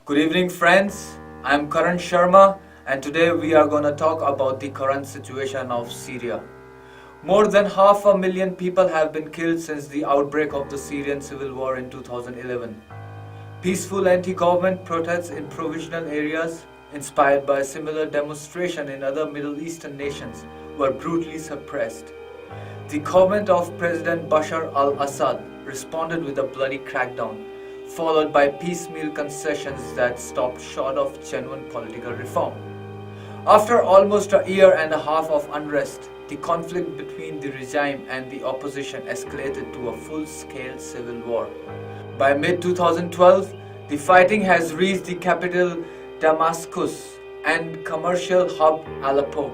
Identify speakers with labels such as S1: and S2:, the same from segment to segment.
S1: Good evening, friends. I'm Karan Sharma, and today we are going to talk about the current situation of Syria. More than 500,000 people have been killed since the outbreak of the Syrian civil war in 2011. Peaceful anti-government protests in provisional areas, inspired by similar demonstration in other Middle Eastern nations, were brutally suppressed. The government of President Bashar al-Assad responded with a bloody crackdown, followed by piecemeal concessions that stopped short of genuine political reform. After almost a year and a half of unrest, the conflict between the regime and the opposition escalated to a full-scale civil war. By mid-2012, the fighting has reached the capital Damascus and commercial hub Aleppo,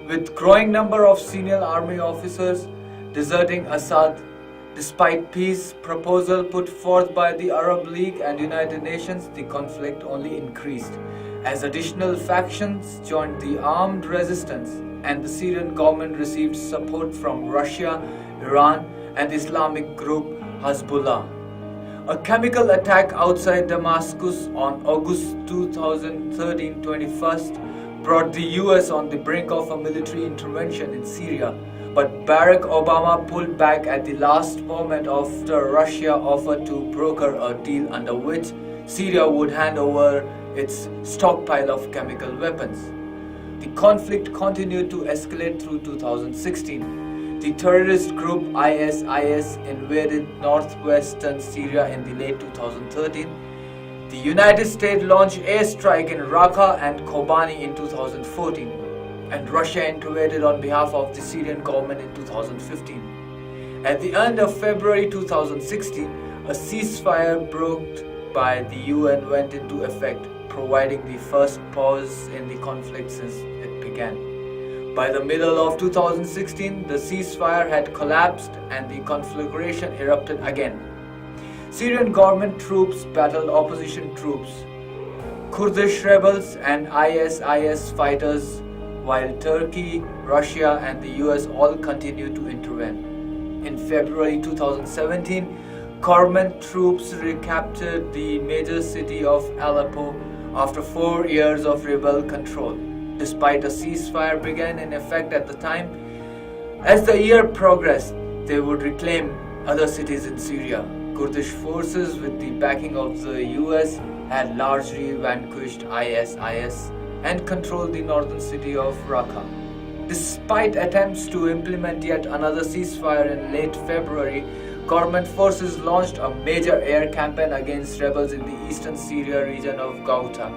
S1: with growing number of senior army officers deserting Assad. Despite peace proposal put forth by the Arab League and United Nations, the conflict only increased as additional factions joined the armed resistance, and the Syrian government received support from Russia, Iran, and the Islamic group Hezbollah. A chemical attack outside Damascus on August 2013 21st brought the US on the brink of a military intervention in Syria. But Barack Obama pulled back at the last moment after Russia offered to broker a deal under which Syria would hand over its stockpile of chemical weapons. The conflict continued to escalate through 2016. The terrorist group ISIS invaded northwestern Syria in the late 2013. The United States launched airstrike in Raqqa and Kobani in 2014. And Russia intervened on behalf of the Syrian government in 2015. At the end of February 2016, a ceasefire brokered by the UN went into effect, providing the first pause in the conflict since it began. By the middle of 2016, the ceasefire had collapsed and the conflagration erupted again. Syrian government troops battled opposition troops, Kurdish rebels and ISIS fighters, while Turkey, Russia, and the US all continued to intervene. In February 2017, government troops recaptured the major city of Aleppo after 4 years of rebel control, despite a ceasefire began in effect at the time. As the year progressed, they would reclaim other cities in Syria. Kurdish forces, with the backing of the US, had largely vanquished ISIS and controlled the northern city of Raqqa. Despite attempts to implement yet another ceasefire in late February, government forces launched a major air campaign against rebels in the eastern Syria region of Ghouta.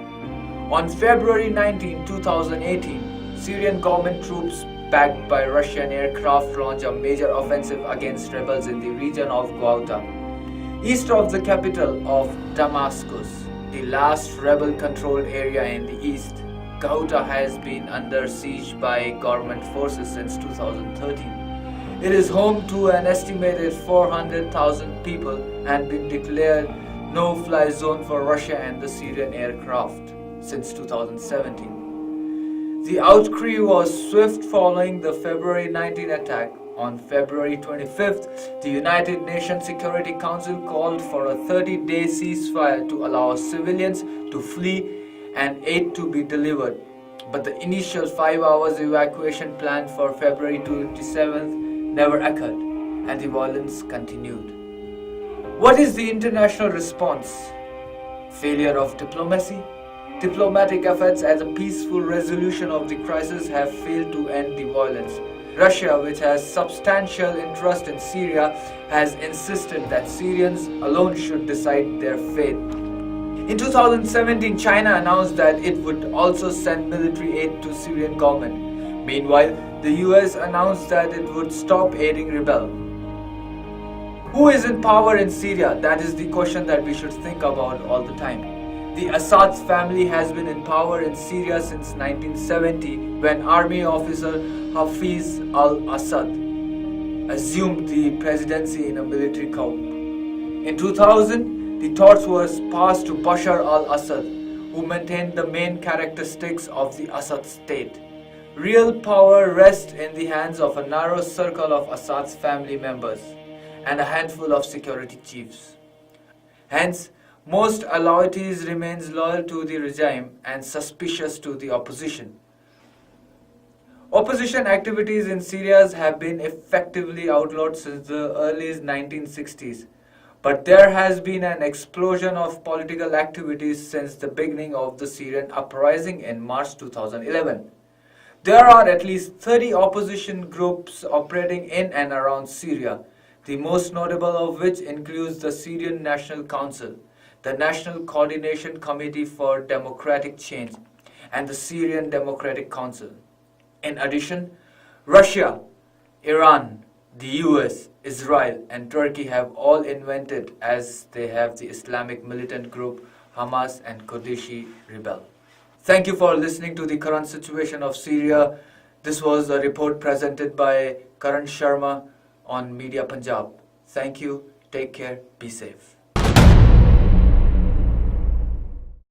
S1: On February 19, 2018, Syrian government troops backed by Russian aircraft launched a major offensive against rebels in the region of Ghouta, east of the capital of Damascus, the last rebel-controlled area in the east. Ghouta has been under siege by government forces since 2013. It is home to an estimated 400,000 people and been declared no-fly zone for Russia and the Syrian aircraft since 2017. The outcry was swift following the February 19 attack. On February 25th, the United Nations Security Council called for a 30-day ceasefire to allow civilians to flee and aid to be delivered, but the initial 5 hours evacuation plan for February 27th never occurred, and the violence continued. What is the international response? Failure of diplomacy? Diplomatic efforts at a peaceful resolution of the crisis have failed to end the violence. Russia, which has substantial interest in Syria, has insisted that Syrians alone should decide their fate. In 2017, China announced that it would also send military aid to Syrian government. Meanwhile, the US announced that it would stop aiding rebels. Who is in power in Syria? That is the question that we should think about all the time. The Assad family has been in power in Syria since 1970, when army officer Hafiz al-Assad assumed the presidency in a military coup. In 2000, the torch was passed to Bashar al-Assad, who maintained the main characteristics of the Assad state. Real power rests in the hands of a narrow circle of Assad's family members and a handful of security chiefs. Hence, Most Alawites remains loyal to the regime and suspicious to the opposition. Opposition activities in Syria have been effectively outlawed since the early 1960s, but there has been an explosion of political activities since the beginning of the Syrian uprising in March 2011. There are at least 30 opposition groups operating in and around Syria, the most notable of which includes the Syrian National Council, the National Coordination Committee for Democratic Change, and the Syrian Democratic Council. In addition, Russia, Iran, the US, Israel, and Turkey have all invented as they have the Islamic militant group Hamas and Kurdish rebel. Thank you for listening to the current situation of Syria. This was a report presented by Karan Sharma on Media Punjab. Thank you. Take care. Be safe.